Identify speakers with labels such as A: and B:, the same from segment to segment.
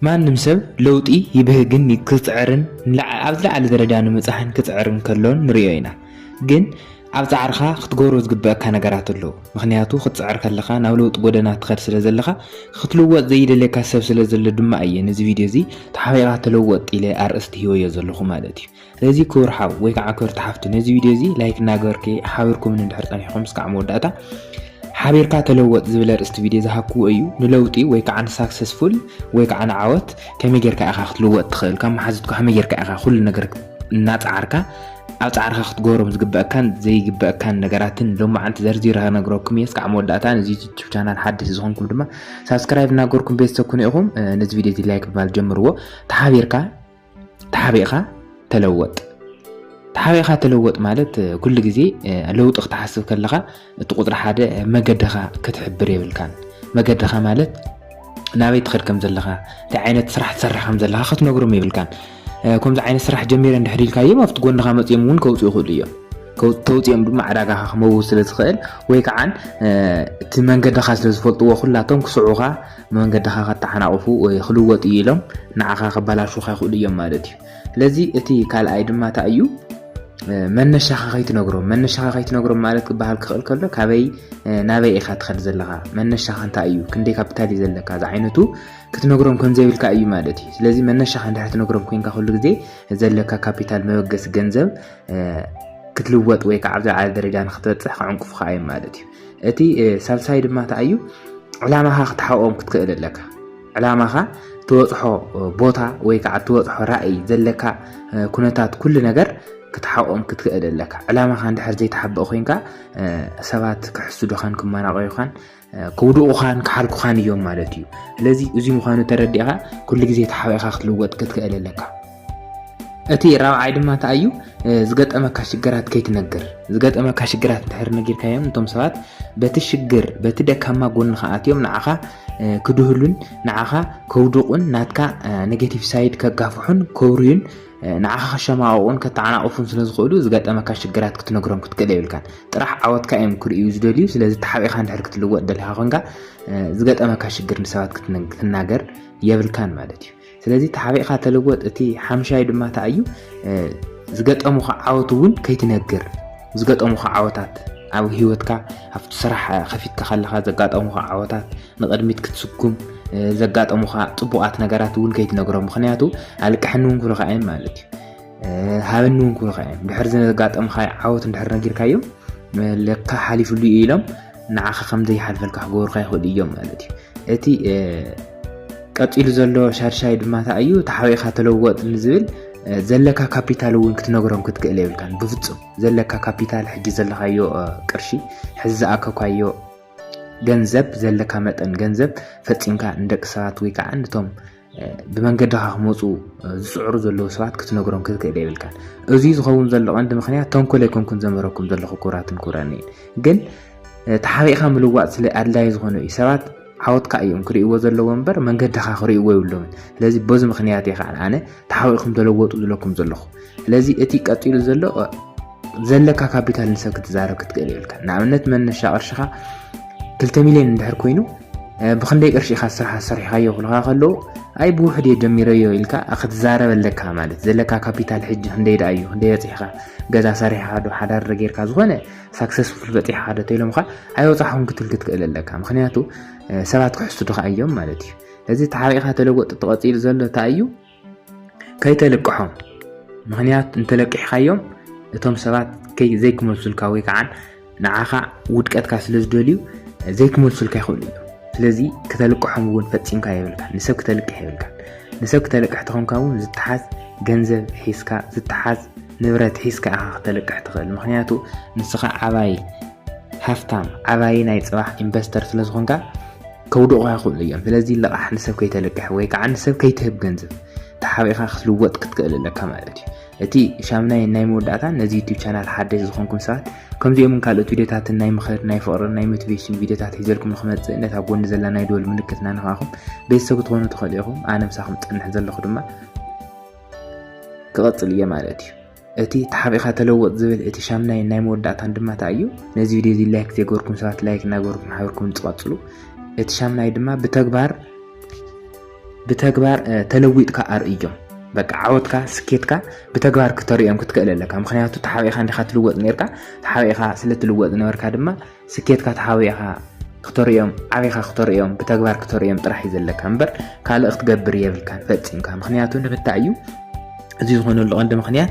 A: ማንም ሰብ ለውጢ ይብህግን ይክጽዕርን ኣብ ዝለዓለ ደረጃ ንምጽሓን ክጽዕርን ከሎን ንሪኦ ኢና ግን ኣብ ጻዕርኻ ክትገብሮ ዝግበአካ ነገራት ኣለዉ ምክንያቱ ክትጽዕር ከለኻ ናብ ለውጢ ጎደና ትኸድ ስለ ዘለኻ ክትልወጥ ዘይደለካ ሰብ ስለ ዘሎ ድማ እየ ነዚ ቪድዮ እዚ ተሓቢርካ ተለወጥ ኢለ ኣርእስቲ ሂወዮ ዘለኹ ማለት እዩ ስለዚ ክቡር ሓው ወይ ከዓ ክብርቲ ሓፍቲ ነዚ ቪድዮ እዚ ላይክ እናገበርክ ሓቢርኩም እንድሕር ፀኒሕኩም እስካዕ መወዳእታ ሓቢርካ ተለወጥ ዝብል ኣርእስቲ ቪድዮ ዝሃብክዎ እዩ ንለውጢ ወይ ከዓ ንሳክሰስፉል ወይ ከዓ ንዓወት ከመይ ጌርካ ኢኻ ክትልወጥ ትኽእል ካብ መሓዝትካ ከመይ ጌርካ ኢኻ ኩሉ ነገር እናፃዓርካ ኣብ ፃዕርካ ክትገብሮም ዝግበአካን ዘይግበአካን ነገራትን ሎማዓንቲ ዘርዚረ ነግረኩም እየ እስካዕ መወዳእታ ነዚ ዩቲዩብ ቻናል ሓድሽ ዝኾንኩም ድማ ሳብስክራይብ እናገበርኩም ቤተሰብ ኩኑ ኢኹም ነዚ ቪድዮ እዚ ላይክ ብምባል ጀምርዎ ተሓቢርካ ተለወጥ ተሓቢርካ ተለወጥ ማለት ኩሉ ግዜ ለውጢ ክትሓስብ ከለኻ እቲ ቁጥሪ ሓደ መገድኻ ክትሕብር የብልካን መገድኻ ማለት ናበይ ትኸድ ከም ዘለኻ እንታይ ዓይነት ስራሕ ትሰርሕ ከም ዘለኻ ክትነግሮም የብልካን ከምዚ ዓይነት ስራሕ ጀሚረ እንድሕር ኢልካዮም ኣብቲ ጎንኻ መፅኦም እውን ከውፅኡ ይኽእሉ እዮም ተውፅኦም ድማ ዕዳጋኻ ክመውት ስለ ዝኽእል ወይ ከዓ እቲ መንገድኻ ስለ ዝፈልጥዎ ኩላቶም ክስዑኻ መንገድኻ ከተሓናቕፉ ወይ ክልወጡ ኢሎም ንዓኻ ከበላሹኻ ይኽእሉ እዮም ማለት እዩ ስለዚ እቲ ካልኣይ ድማ እንታይ እዩ መነሻኻ ከይትነግሮም ማለት ክበሃል ክኽእል ከሎ ካበይ ናበይ ኢኻ ትኸድ ዘለኻ መነሻኻ እንታይ እዩ ክንደይ ካፒታል እዩ ዘለካ እዚ ዓይነቱ ክትነግሮም ከም ዘይብልካ እዩ ማለት እዩ ስለዚ መነሻኻ እንድሕር ትነግሮም ኮይንካ ኩሉ ግዜ ዘለካ ካፒታል መበገሲ ገንዘብ ክትልወጥ ወይ ከዓ ኣብ ዝለዓለ ደረጃ ንክትበፅሕ ክዕንቅፉካ እዮም ማለት እዩ እቲ ሳልሳይ ድማ እንታይ እዩ ዕላማኻ ክትሓቆም ክትክእል ኣለካ ዕላማኻ ትወፅሖ ቦታ ወይ ከዓ ትወፅሖ ራእይ ዘለካ ኩነታት ኩሉ ነገር ክትሓቆም ክትክእል ኣለካ ዕላማኻ እንድሕር ዘይተሓበአ ኮይንካ ሰባት ክሕስዱኻን ክመናቀዩኻን ክውድቑኻን ክሓልኩኻን እዮም ማለት እዩ ስለዚ እዚ ምዃኑ ተረዲእኻ ኩሉ ግዜ ተሓቢእኻ ክትልወጥ ክትክእል ኣለካ እቲ ራብዓይ ድማ እንታይ እዩ ዝገጠመካ ሽግራት ከይትነግር ዝገጠመካ ሽግራት እንድሕር ነጊርካዮም እቶም ሰባት በቲ ሽግር በቲ ደካማ ጎንኻ ኣትዮም ንዓኻ ክድህሉን ንዓኻ ከውድቑን ናትካ ኔጌቲቭ ሳይድ ከጋፍሑን ከውርዩን ንዓኻ ከሸማቅቁን ከተዓናቅፉን ስለ ዝኽእሉ ዝገጠመካ ሽግራት ክትነግሮም ክትክእል የብልካን ጥራሕ ዓወትካ እዮም ክርእዩ ዝደልዩ ስለዚ ተሓቢእኻ እንድሕር ክትልወጥ ደሊኻ ኮይንካ ዝገጠመካ ሽግር ንሰባት ክትናገር የብልካን ማለት እዩ ስለዚ ተሓቢእኻ ተለወጥ እቲ ሓምሻይ ድማ እንታይ እዩ ዝገጠሙኻ ዓወት እውን ከይትነግር ዝገጠሙኻ ዓወታት ኣብ ሂወትካ ኣብቲ ስራሕ ከፊትካ ከለኻ ዘጋጠሙኻ ዓወታት ንቅድሚት ክትስኩም ዘጋጠሙኻ ፅቡቃት ነገራት እውን ከይትነግሮም ምክንያቱ ኣልቅሕኒ እውን ክብሉካ እዮም ማለት እዩ ሃበኒ እውን ክብሉካ እዮም ድሕር ዘጋጠምካ ዓወት እንድሕር ነጊርካዮም ለካ ሓሊፉሉ ኢሎም ንዓኻ ከምዘይሓልፈልካ ክገብሩካ ይኽእሉ እዮም ማለት እዩ እቲ ቀፂሉ ዘሎ ሻድሻይ ድማ እንታይ እዩ ተሓቢእኻ ተለወጥ ንዝብል ዘለካ ካፒታል እውን ክትነግሮም ክትክእል የብልካን ብፍጹም ዘለካ ካፒታል ሕጂ ዘለኻዮ ቅርሺ ሕዚ ዝኣከኳዮ ገንዘብ ዘለካ መጠን ገንዘብ ፈፂምካ ንደቂ ሰባት ወይ ከዓ ነቶም ብመንገድኻ ክመፁ ዝፅዕሩ ዘለዉ ሰባት ክትነግሮም ክትክእል የብልካን እዚ ዝኸውን ዘሎ ቀንዲ ምክንያት ተንኮል ኣይኮንኩን ዘመረኩም ዘለኹ ኩራትን ኩራን ግን ተሓቢእኻ ምልዋጥ ስለ ኣድላይ ዝኾነ እዩ ሰባት ዓወትካ እዮም ክርእይዎ ዘለዎ እምበር መንገድኻ ክርእይዎ ይብሎምን ስለዚ በዚ ምክንያት ኢኻ ኣነ ተሓቢእኹም ተለወጡ ዝለኩም ዘለኹ ስለዚ እቲ ቀፂሉ ዘሎ ዘለካ ካፒታል ንሰብ ክትዛረብ ክትክእል የብልካ ንኣብነት መነሻ ቅርሽኻ 2 ሚልዮን እንድሕር ኮይኑ ብክንደይ ቅርሺ ኢኻ ስራሕ ሰሪሕካዮ ክብልካ ከለዉ ኣይ ብውሕድ እየ ጀሚረዮ ኢልካ ክትዛረብ ኣለካ ማለት ዘለካ ካፒታል ሕጂ ክንደይ ዳ እዩ ክንደይ በፂሕካ ገዛ ሰሪሕካ ዶ ሓዳር ጌርካ ዝኾነ ሳክሰስፉል በፂሕካ ዶ ተኢሎምካ ኣይወፃሕኩም ክትብል ክትክእል ኣለካ ምክንያቱ ሰባት ክሕስዱካ እዮም ማለት እዩ እዚ ተሓቢእኻ ተለወጥ ተቐፂሉ ዘሎ እንታይ እዩ ከይተልቅሖም ምክንያቱ እንተለቂሕካዮም እቶም ሰባት ዘይክመልሱልካ ወይ ከዓ ንዓኻ ውድቀትካ ስለ ዝደልዩ ዘይክመልሱልካ ይኽእሉ እዮም ስለዚ ከተልቅሖም እውን ፈፂምካ የብልካ ንሰብ ከተልቅሕ የብልካ ንሰብ ከተልቅሕ ተኾንካ እውን ዝተሓዝ ገንዘብ ሒዝካ ዝተሓዝ ንብረት ሒዝካ ኢኻ ከተልቅሕ ትኽእል ምክንያቱ ንስኻ ዓባይ ሃፍታም ዓባይ ናይ ፅባሕ ኢንቨስተር ስለ ዝኾንካ ከውድቑካ ይኽእሉ እዮም ስለዚ ልቓሕ ንሰብ ከይተልቅሕ ወይ ከዓ ንሰብ ከይትህብ ገንዘብ ተሓቢእኻ ክትልወጥ ክትክእል ኣለካ ማለት እዩ እቲ ሻምናይ ናይ መወዳእታ ነዚ ዩቲዩብ ቻናል ሓደሽ ዝኾንኩም ሰባት ከምዚኦምን ካልኦት ቪድዮታትን ናይ ምኽር ናይ ፍቕርን ናይ ሞቲቬሽን ቪድዮታት ሒዘልኩም ንክመፅእ ነታ ጎኒ ዘላ ናይ ደወል ምልክት ናነኻኹም ቤተሰብ ክትኾኑ ትኽእሉ ኢኹም ኣነ ምሳኹም ፅንሕ ዘለኹ ድማ ክቐፅል እየ ማለት እዩ እቲ ተሓቢእኻ ተለወጥ ዝብል እቲ ሻምናይ ናይ መወዳእታን ድማ እንታይ እዩ ነዚ ቪድዮ እዚ ላይክ ዘይገበርኩም ሰባት ላይክ እናገበርኩም ሓቢርኩም ትቐፅሉ እቲ ሻምናይ ድማ ብተግባር بتكبر تلويتك أرئيهم بقى عودك سكيتك بتكبر كتريهم كتقللك مخنياتو تحاويخا عندك تلوت نيركا تحاويخا سلة تلوت نيركا دما سكيتك تحاويخا كتريهم عويخا كتريهم بتكبر كتريهم طرح يزلك امبر كالا اختقبر يبلك فتسيمك مخنياتو نغتاعيو ازي زغنو اللغان دم مخنيات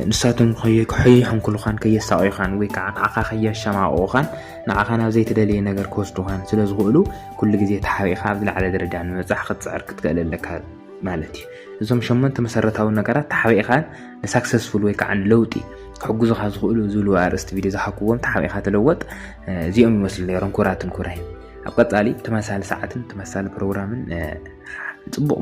A: نساتهم كحيحهم كل خان كيساوي خان ويكا عقا خيا الشماء خان نعاقنا زي تدلي نجر كوستو خان سلا زغلو كل جزية تحاوي خابل على درجة عن مزح خد سعر كتقلل لك مالتي زوم شمنت مسرتاو نجارات تحاوي خان سكسسفول ويكا عن لوتي حجوز خا زغلو زولو ارست فيديو زحكوهم تحاوي خا تلوت زيهم يمثل لي رنكورات كوراين أبقى علي تمثال ساعة تمثال بروجرام تطبق